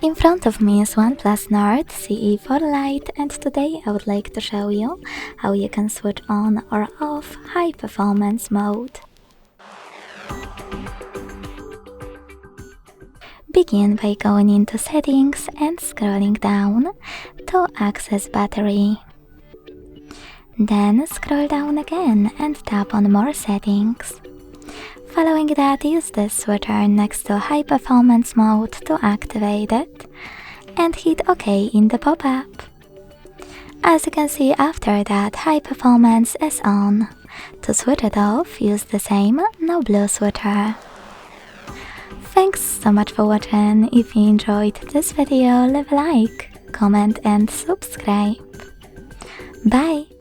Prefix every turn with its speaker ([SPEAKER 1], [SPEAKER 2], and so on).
[SPEAKER 1] In front of me is OnePlus Nord CE4 Lite, and today I would like to show you how you can switch on or off high performance mode. Begin by going into settings and scrolling down to access battery. Then scroll down again and tap on more settings. Following that, use the switcher next to high performance mode to activate it and hit OK in the pop-up. As you can see, after that, high performance is on. To switch it off, use the same no blue switcher. Thanks so much for watching. If you enjoyed this video, leave a like, comment and subscribe. Bye!